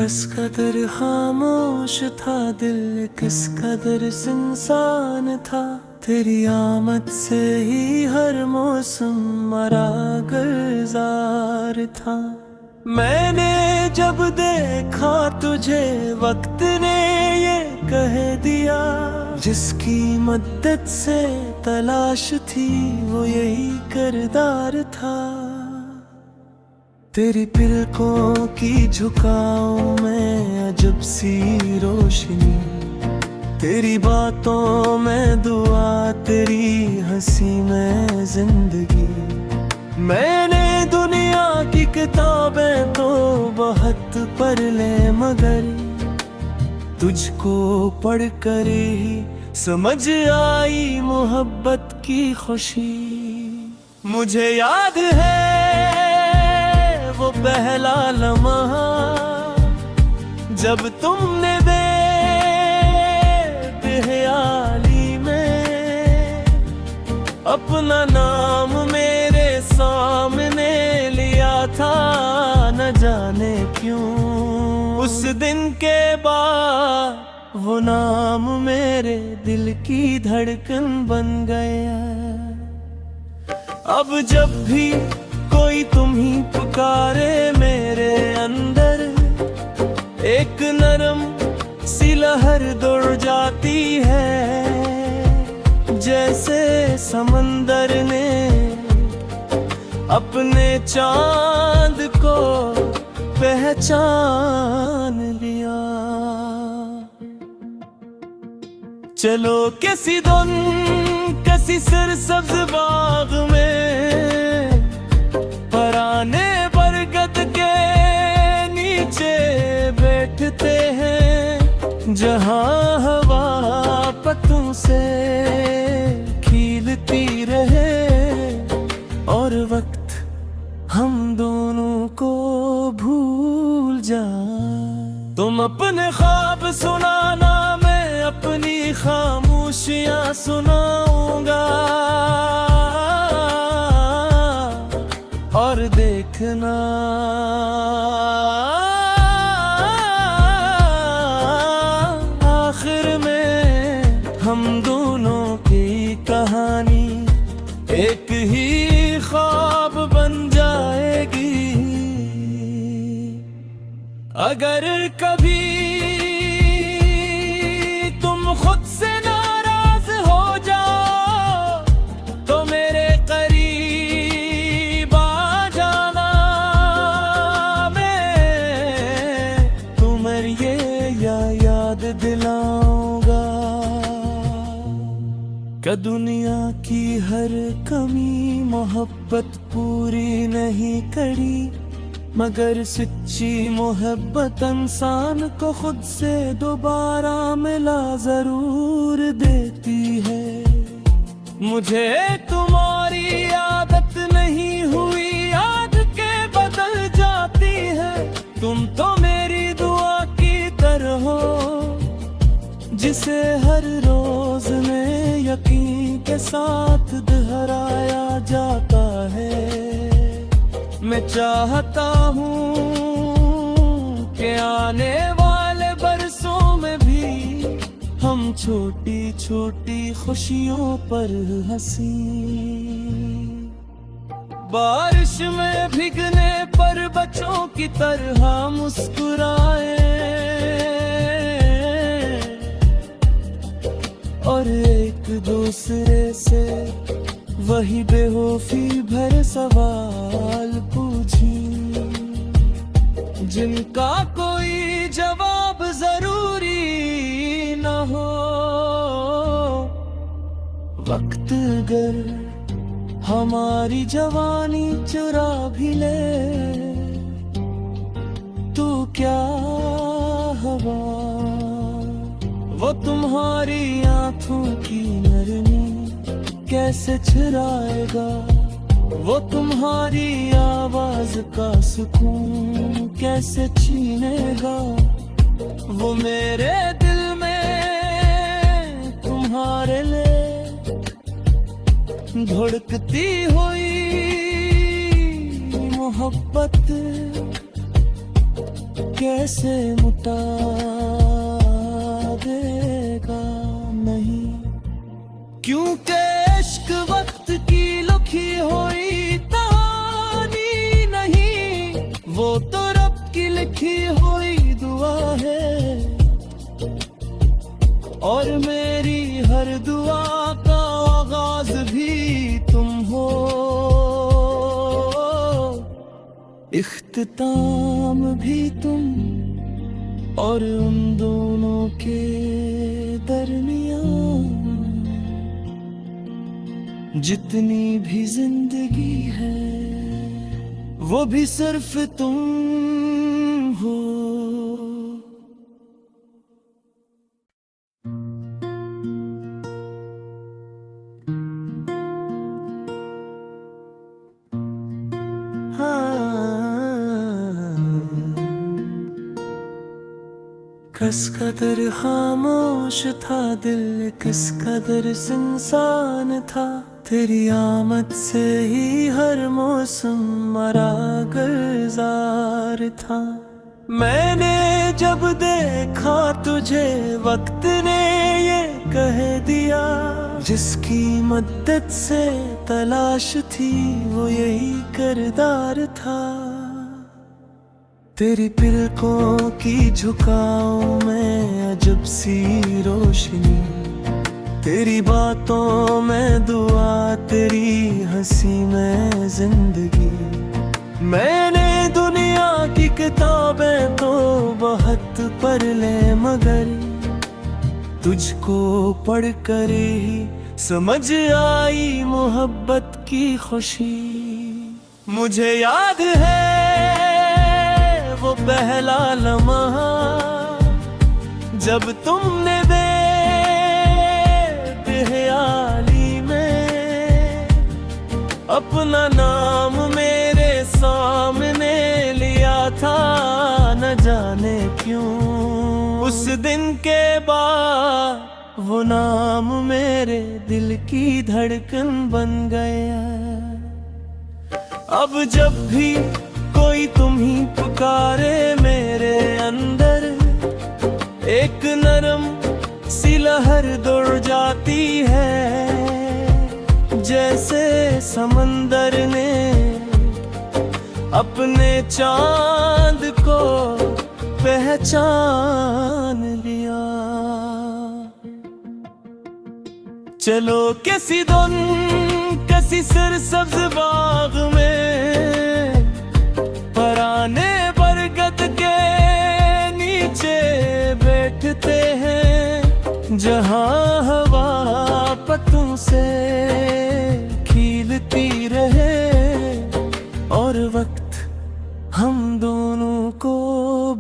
किस कदर खामोश था दिल, किस कदर सुनसान था। तेरी आमद से ही हर मौसम मरा गुलजार था। मैंने जब देखा तुझे वक्त ने ये कह दिया, जिसकी मदद से तलाश थी वो यही किरदार था। तेरी पलकों की झुकाओ में अजब सी रोशनी, तेरी बातों में दुआ, तेरी हंसी में जिंदगी। मैंने दुनिया की किताबें तो बहुत पढ़ ले, मगर तुझको पढ़कर ही समझ आई मोहब्बत की खुशी। मुझे याद है वो पहला लम्हा जब तुमने बेख्याली में अपना नाम मेरे सामने लिया था। न जाने क्यों उस दिन के बाद वो नाम मेरे दिल की धड़कन बन गया। अब जब भी कोई तुम ही पुकारे मेरे अंदर, एक नरम सी लहर दौड़ जाती है, जैसे समंदर ने अपने चांद को पहचान लिया। चलो किसी धुन किसी सरसब्ज बाग में, पराने बरगद के नीचे बैठते हैं, जहां हवा पत्तों से खिलती रहे और वक्त हम दोनों को भूल जाए। तुम अपने ख्वाब सुनाना, मैं अपनी खामोशियां सुनाऊंगा, और देखना आखिर में हम दोनों की कहानी एक ही ख्वाब बन जाएगी। अगर कभी तुम खुद से नाराज हो जाओ तो मेरे करीब आ जाना, मैं तुम्हें ये याद दिलाऊंगा कि दुनिया की हर कमी मोहब्बत पूरी नहीं करी, मगर सच्ची मोहब्बत इंसान को खुद से दोबारा मिला जरूर देती है। मुझे तुम्हारी आदत नहीं हुई, याद के बदल जाती है। तुम तो मेरी दुआ की तरह हो, जिसे हर रोज में यकीन के साथ दोहराया जाता है। मैं चाहता हूँ कि आने वाले बरसों में भी हम छोटी छोटी खुशियों पर हंसी, बारिश में भीगने पर बच्चों की तरह मुस्कुराए, और एक दूसरे से वही बेवफी भरे सवाल पूछी, जिनका कोई जवाब जरूरी न हो। वक्त अगर हमारी जवानी चुरा भी ले तो क्या हवा, वो तुम्हारी आंखों की नरमी कैसे छुराएगा, वो तुम्हारी आवाज का सुकून कैसे छीनेगा। वो मेरे दिल में तुम्हारे लिए धड़कती हुई मोहब्बत कैसे मुटा देगा नहीं, क्योंकि इश्क वक्त की लिखी हुई कहानी नहीं, वो तो रब की लिखी हुई दुआ है। और मेरी हर दुआ का आगाज भी तुम हो, इख्तिताम भी तुम, और उन दोनों के दरमियान जितनी भी जिंदगी है वो भी सिर्फ तुम हो। किस कदर खामोश था दिल, किस कदर सुनसान था, तेरी आमद से ही हर मौसम मरा गुलजार था। मैंने जब देखा तुझे वक्त ने ये कह दिया, जिसकी मदद से तलाश थी वो यही किरदार था। तेरी पलकों की झुकाओ में अजब सी रोशनी, तेरी बातों में दुआ, तेरी हंसी में जिंदगी। मैंने दुनिया की किताबें तो बहुत पढ़ ले, मगर तुझको पढ़ कर ही समझ आई मोहब्बत की खुशी। मुझे याद है वो पहला लम्हा जब तुमने बेख्याली में अपना नाम मेरे सामने लिया था, न जाने क्यों उस दिन के बाद वो नाम मेरे दिल की धड़कन बन गया। अब जब भी कोई तुम ही पुकारे मेरे अंदर, एक नरम सी लहर दौड़ जाती है, जैसे समंदर ने अपने चांद को पहचान लिया। चलो किसी सरसब्ज बाग में पराने बरगद के नीचे बैठते हैं, जहाँ हवा पत्तों से खिलती रहे और वक्त हम दोनों को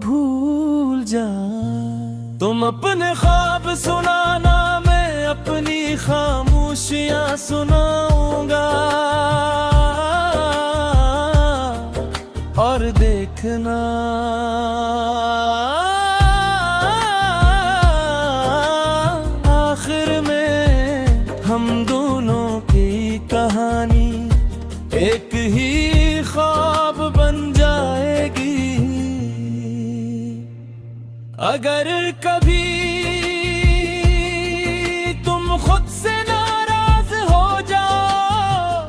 भूल जाए। तुम अपने ख्वाब सुनाना, मैं अपनी खामोशियाँ सुनाऊंगा, और देखना आखिर में हम दोनों की कहानी एक ही ख्वाब बन जाएगी। अगर कभी तुम खुद से नाराज हो जाओ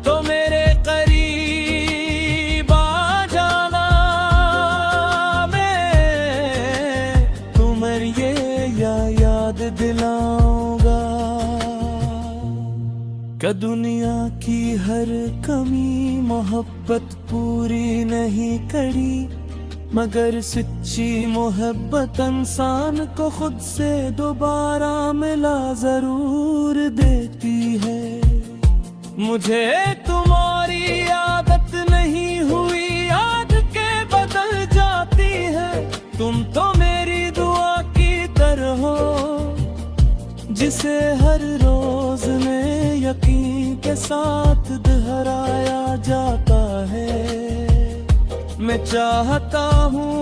तो मेरे करीब आ जाना, मैं तुम्हें ये याद दिलाऊंगा कि दुनिया की हर कमी मोहब्बत पूरी नहीं करी, मगर सच्ची मोहब्बत इंसान को खुद से दोबारा मिला जरूर देती है। मुझे तुम्हारी आदत नहीं हुई, आदतें बदल जाती है। तुम तो मेरी दुआ की तरह हो, जिसे हर रोज में यकीन के साथ दोहराया जाता है। मैं चाहता हूँ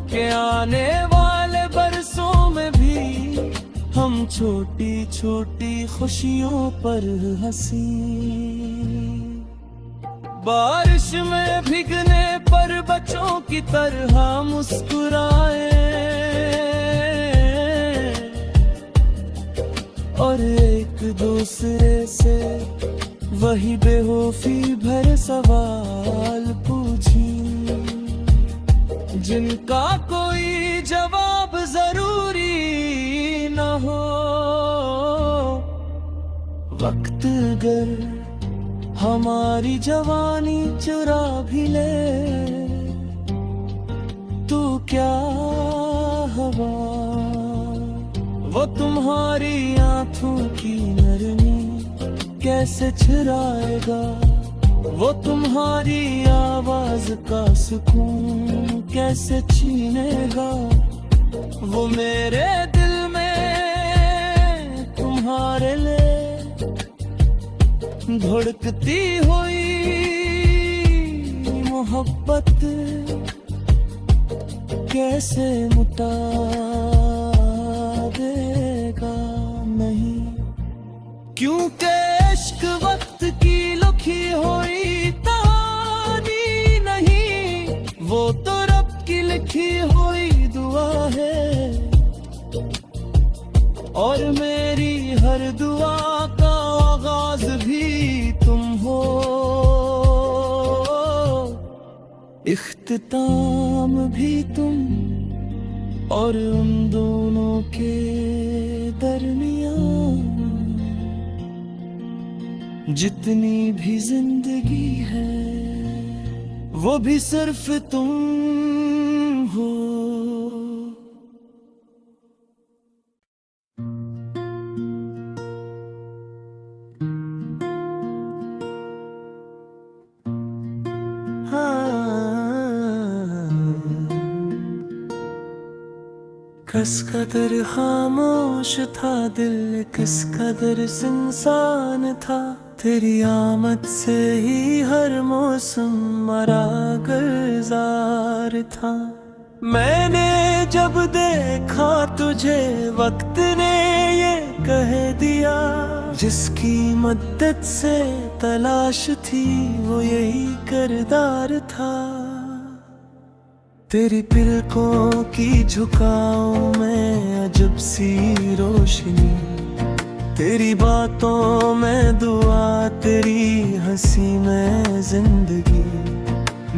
कि आने वाले बरसों में भी हम छोटी छोटी खुशियों पर हंसी। बारिश में भीगने पर बच्चों की तरह मुस्कुराए, और एक दूसरे से वही बेहोफी भरे सवाल पूछी, जिनका कोई जवाब जरूरी न हो। वक्त अगर हमारी जवानी चुरा भी ले, तो क्या हवा वो तुम्हारी आंखों की नरमी कैसे छुराएगा, वो तुम्हारी आवाज का सुकून कैसे छीनेगा। वो मेरे दिल में तुम्हारे लिए धड़कती हुई मोहब्बत कैसे मुटा देगा नहीं, क्योंकि इश्क वक्त की लिखी हुई कहानी नहीं, वो तो रब की लिखी हुई दुआ है। और मेरी हर दुआ का आगाज भी तुम हो, इख्तिताम भी तुम, और उन दोनों के दरमियान जितनी भी जिंदगी है वो भी सिर्फ तुम हो। किस कदर खामोश था दिल, किस कदर सुनसान था, तेरी आमद से ही हर मौसम मरा गुलजार था। मैंने जब देखा तुझे वक्त ने ये कह दिया, जिसकी मदद से तलाश थी वो यही किरदार था। तेरी पलकों की झुकाओ में अजब सी रोशनी, तेरी बातों में दुआ, तेरी हंसी में जिंदगी।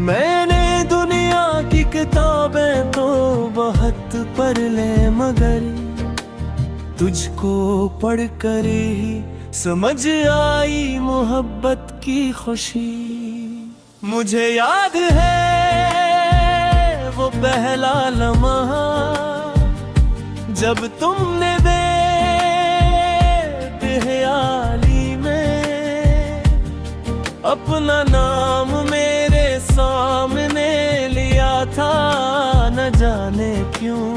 मैंने दुनिया की किताबें तो बहुत पढ़ ले, मगर तुझको पढ़ कर ही समझ आई मोहब्बत की खुशी। मुझे याद है वो पहला लम्हा जब तुमने बेख्याली में अपना नाम मेरे सामने लिया था, न जाने क्यों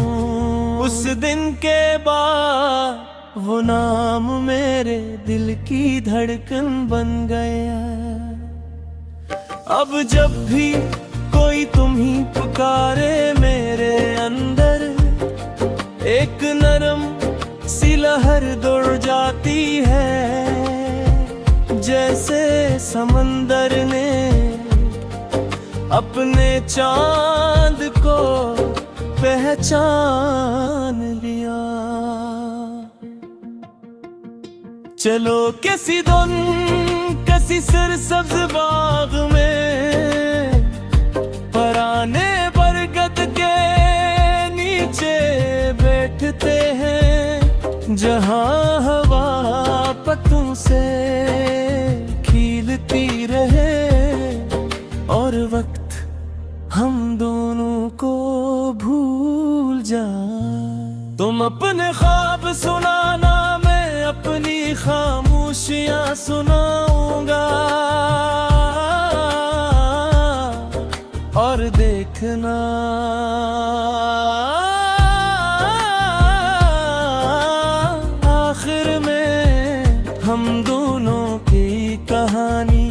उस दिन के बाद वो नाम मेरे दिल की धड़कन बन गया। अब जब भी कोई तुम ही पुकारे मेरे अंदर, एक नरम सी लहर दौड़ जाती है, जैसे समंदर ने अपने चांद को पहचान लिया। चलो किसी दिन किसी सरसब्ज बाग में पराने बरगद के नीचे बैठते हैं, जहां हवा पत्तों से खिलती रहे और वक्त हम दोनों को भूल जाए। तुम अपने ख्वाब सुनाना, मैं अपनी खामोशियां सुनाऊंगा, और देखना आखिर में हम दोनों की कहानी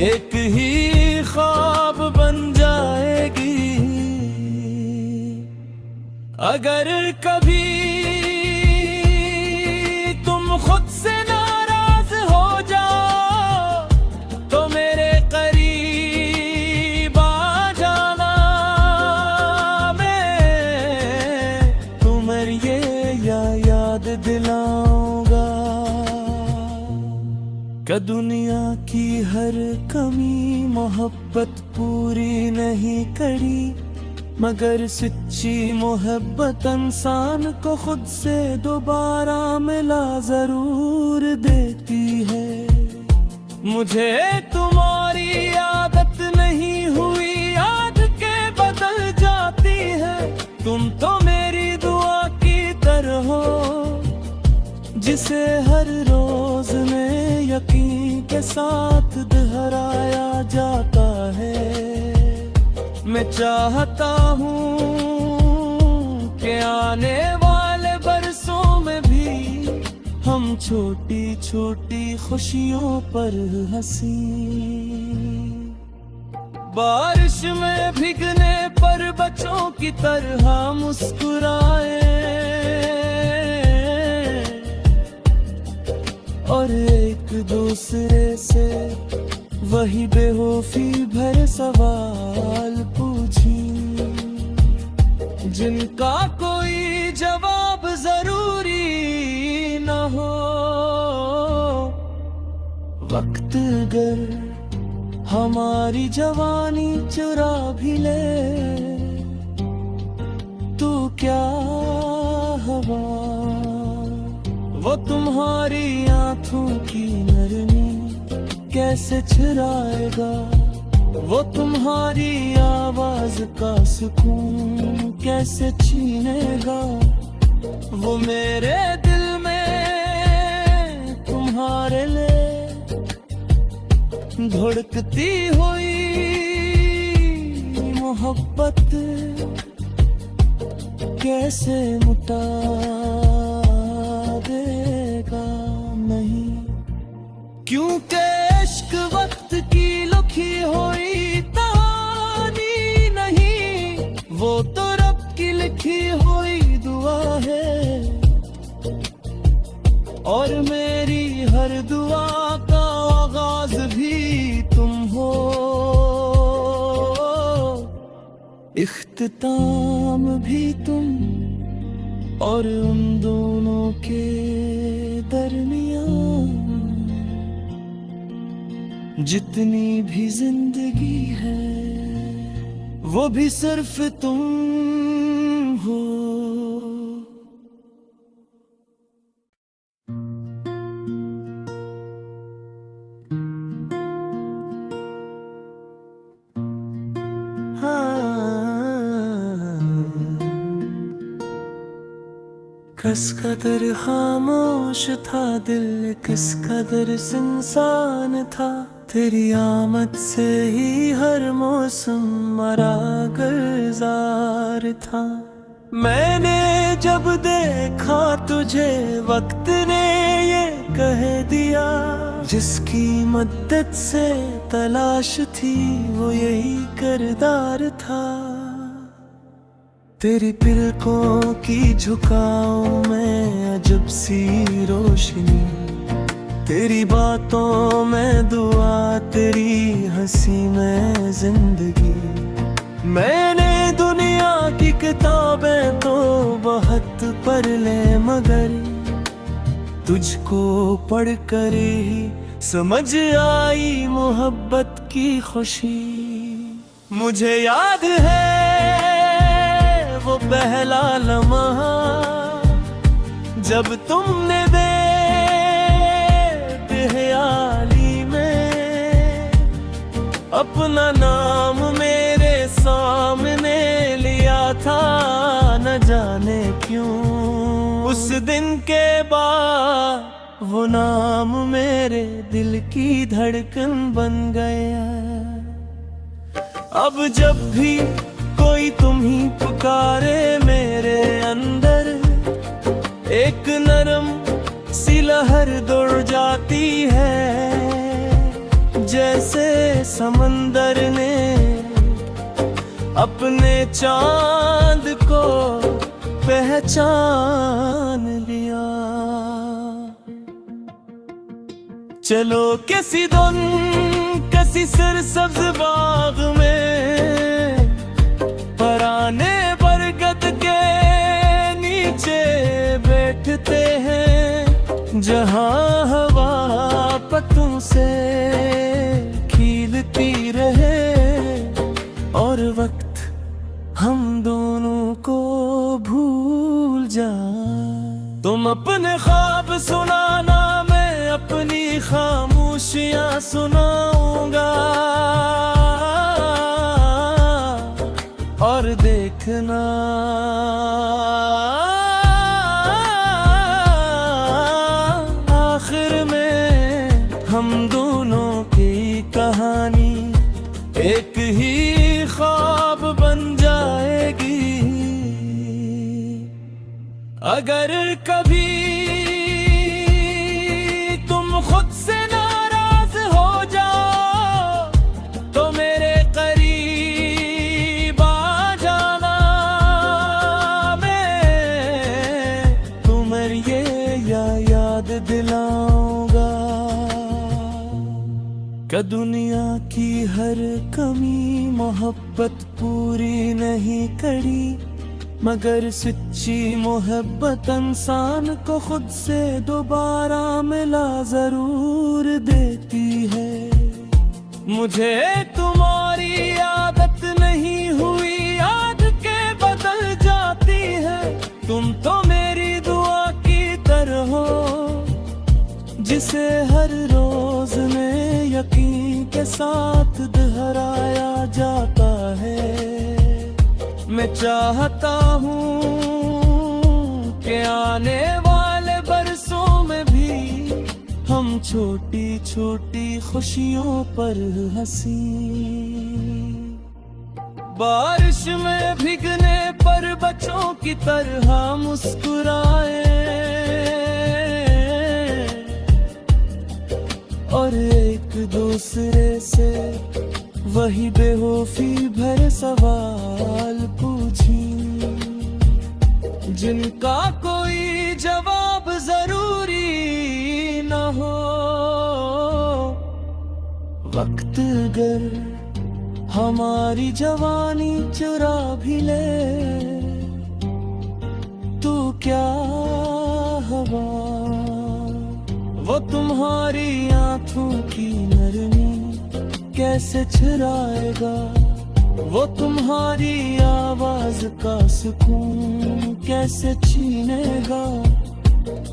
एक ही ख्वाब बन जाएगी। अगर कभी तुम खुद से नाराज हो जाओ तो मेरे करीब दुनिया की हर कमी मोहब्बत पूरी नहीं करी, मगर सच्ची मोहब्बत इंसान को खुद से दोबारा मिला जरूर देती है। मुझे तुम्हारी आदत नहीं हुई, याद के बदल जाती है। तुम तो मेरी दुआ की तरह हो, जिसे हर रोज में यकीन के साथ दोहराया जाता है। मैं चाहता हूँ कि आने वाले बरसों में भी हम छोटी छोटी खुशियों पर हंसी, बारिश में भीगने पर बच्चों की तरह मुस्कुराए, और एक दूसरे से वही बेवफी भरे सवाल पूछी, जिनका कोई जवाब जरूरी न हो। वक्त अगर हमारी जवानी चुरा भी ले, तो क्या हवा वो तुम्हारी आंखों की नरमी कैसे छुराएगा। वो तुम्हारी आवाज का सुकून कैसे छीनेगा। वो मेरे दिल में तुम्हारे लिए धड़कती हुई मोहब्बत कैसे मुटा देगा नहीं। क्योंकि इश्क वक्त की लिखी हुई कहानी नहीं, वो तो रब की लिखी हुई दुआ है। और मेरी हर दुआ का आगाज भी तुम हो, इख्तिताम भी तुम, और उन दोनों के दरमियान जितनी भी जिंदगी है, वो भी सिर्फ तुम हो। किस कदर खामोश था दिल, किस कदर सुनसान था। तेरी आमद से ही हर मौसम मरा गुलजार था। मैंने जब देखा तुझे वक्त ने ये कह दिया, जिसकी मदद से तलाश थी वो यही किरदार था। तेरी पलकों की झुकाओ में अजब सी रोशनी, तेरी बातों में दुआ, तेरी हंसी में जिंदगी। मैंने दुनिया की किताबें तो बहुत पढ़ ले, मगर तुझको पढ़कर ही समझ आई मोहब्बत की खुशी। मुझे याद है वो पहला लम्हा जब तुमने बेख्याली में अपना नाम मेरे सामने लिया था। न जाने क्यों उस दिन के बाद वो नाम मेरे दिल की धड़कन बन गया। अब जब भी कोई तुम ही पुकारे मेरे अंदर, एक नरम सी लहर दौड़ जाती है, जैसे समंदर ने अपने चांद को पहचान लिया। चलो किसी दिन किसी सरसब्ज बाग में, पराने बरगद के नीचे बैठते हैं, जहाँ हवा पत्तों से खिलती रहे और वक्त हम दोनों को भूल जाए। तुम अपने ख्वाब सुनाना, मैं अपनी खामोशियां सुनाऊंगा, और देखना आखिर में हम दोनों की कहानी एक ही ख्वाब बन जाएगी। अगर कभी तुम खुद से नाराज हो जाओ तो मेरे करीब आ जाना, मैं तुम्हें ये याद दिलाऊंगा कि दुनिया की हर कमी मोहब्बत पूरी नहीं करी, मगर सच्ची मोहब्बत इंसान को खुद से दोबारा मिला जरूर देती है। मुझे तुम्हारी आदत नहीं हुई, याद के बदल जाती है। तुम तो मेरी दुआ की तरह हो, जिसे हर रोज में यकीन के साथ दोहराया जाता है। मैं चाहता हूँ कि आने वाले बरसों में भी हम छोटी छोटी खुशियों पर हंसी, बारिश में भीगने पर बच्चों की तरह मुस्कुराए, और एक दूसरे से वही बेवफी भरे सवाल पूछी, जिनका कोई जवाब जरूरी न हो। वक्त अगर हमारी जवानी चुरा भी ले तो क्या हवा वो तुम्हारी आंखों की नरमी कैसे छुराएगा, वो तुम्हारी आवाज का सुकून कैसे छीनेगा।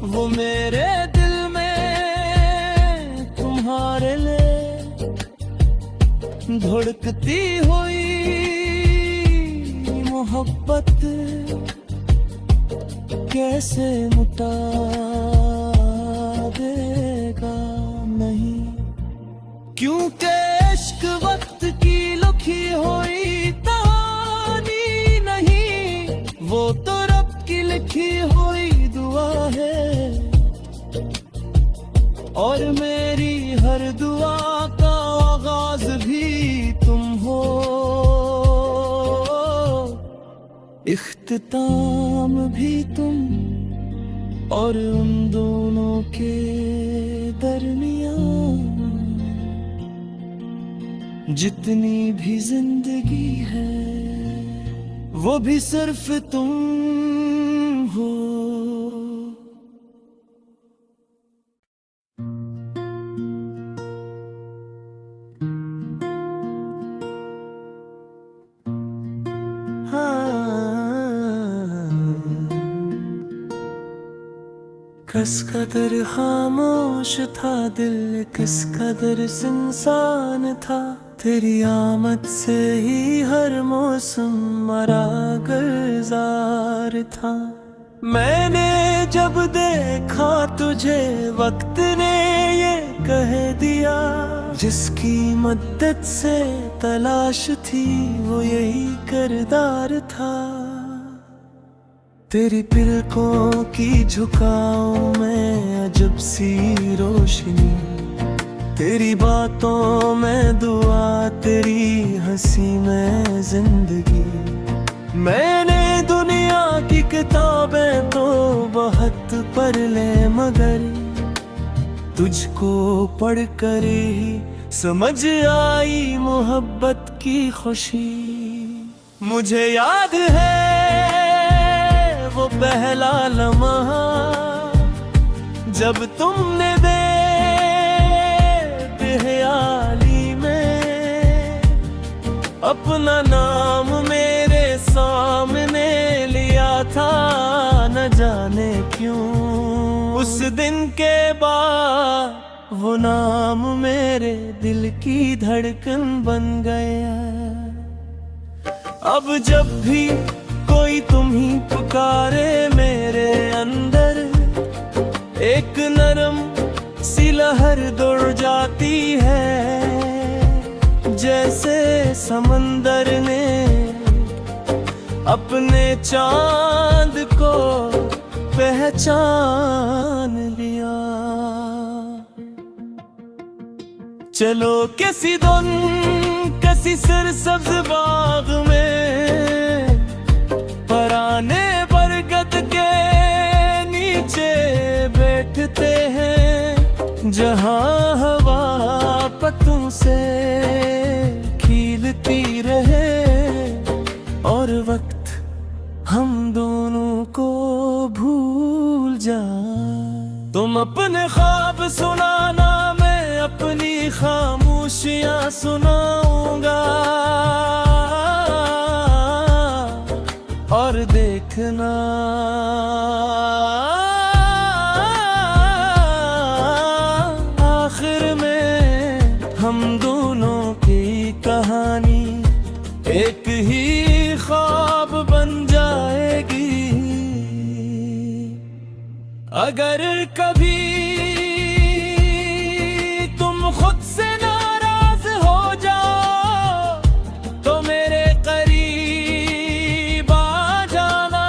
वो मेरे दिल में तुम्हारे लिए धड़कती हुई मोहब्बत कैसे मुटा देगा नहीं, क्योंकि इश्क वक्त की लिखी हुई कहानी नहीं, वो तो रब की लिखी हुई दुआ है। और मेरी हर दुआ का आगाज भी तुम हो, इख्तिताम भी तुम, और उन दोनों के दरमियान जितनी भी जिंदगी है वो भी सिर्फ तुम हो। किस कदर खामोश था दिल, किस कदर सुनसान था, तेरी आमद से ही हर मौसम मरा गुलजार था। मैंने जब देखा तुझे वक्त ने ये कह दिया, जिसकी मदद से तलाश थी वो यही किरदार था। तेरी पलकों की झुकाओ में अजब सी रोशनी, तेरी बातों में दुआ, तेरी हंसी में जिंदगी। मैंने दुनिया की किताबें तो बहुत पढ़ ले, मगर तुझको पढ़ कर ही समझ आई मोहब्बत की खुशी। मुझे याद है वो पहला लम्हा जब तुमने अपना नाम मेरे सामने लिया था, न जाने क्यों उस दिन के बाद वो नाम मेरे दिल की धड़कन बन गया। अब जब भी कोई तुम्ही पुकारे मेरे अंदर, एक नरम सी लहर दौड़ जाती है, जैसे समंदर ने अपने चांद को पहचान लिया। चलो किसी दिन किसी सरसब्ज बाग में, पराने बरगद के नीचे बैठते हैं, जहां हवा पत्तों से खिलती रहे और वक्त हम दोनों को भूल जाए। तुम अपने ख्वाब सुनाना, मैं अपनी खामोशियां सुनाऊंगा, और देखना आखिर में हम दोनों की कहानी एक ही ख्वाब बन जाएगी। अगर कभी तुम खुद से नाराज हो जाओ, तो मेरे करीब आ जाना,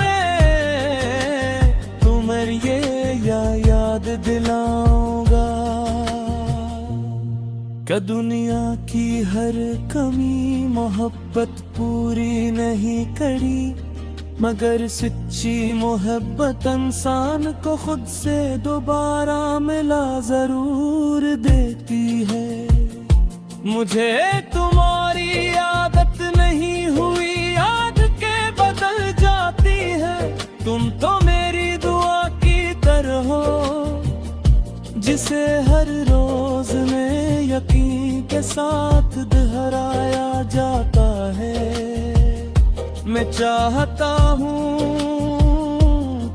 मैं तुम्हें ये याद दिलाऊंगा कि दुनिया की हर कमी मोहब्बत पूरी नहीं करी, मगर सच्ची मोहब्बत इंसान को खुद से दोबारा मिला जरूर देती है। मुझे तुम्हारी आदत नहीं हुई, आदतें बदल जाती है। तुम तो मेरी दुआ की तरह हो, जिसे हर रोज में यकीन के साथ दोहराया जाता है। मैं चाहता हूँ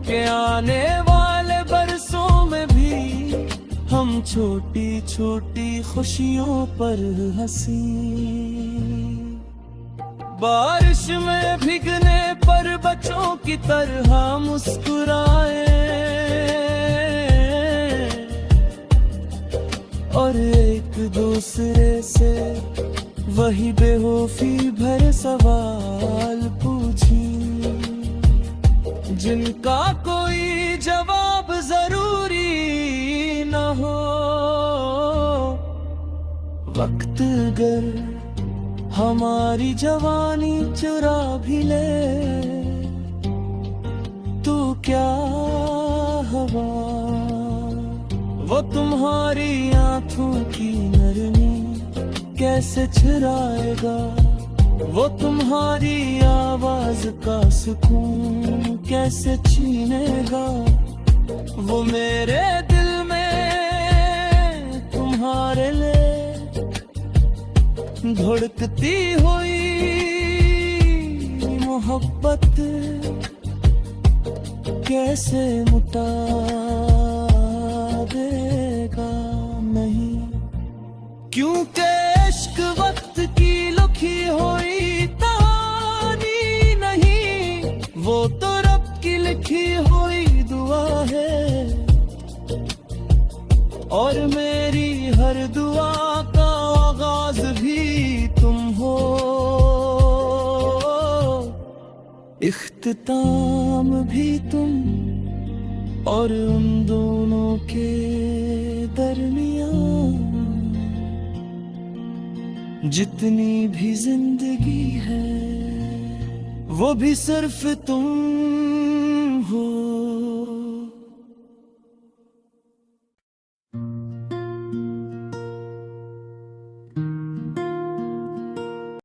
कि आने वाले बरसों में भी हम छोटी छोटी खुशियों पर हंसी, बारिश में भीगने पर बच्चों की तरह मुस्कुराए, और एक दूसरे से वही बेवफी भरे सवाल पूछी, जिनका कोई जवाब जरूरी न हो। वक्त अगर हमारी जवानी चुरा भी ले, तो क्या हवा वो तुम्हारी आंखों की नरमी कैसे छुराएगा, वो तुम्हारी आवाज का सुकून कैसे छीनेगा। वो मेरे दिल में तुम्हारे लिए धड़कती हुई मोहब्बत कैसे मुटा देगा नहीं। क्योंकि इश्क वक्त की लिखी हुई कहानी नहीं, वो तो रब की लिखी हुई दुआ है, और मेरी हर दुआ का आगाज भी तुम हो, इख्तिताम भी तुम, और उन दोनों के दरमियान जितनी भी जिंदगी है, वो भी सिर्फ तुम हो।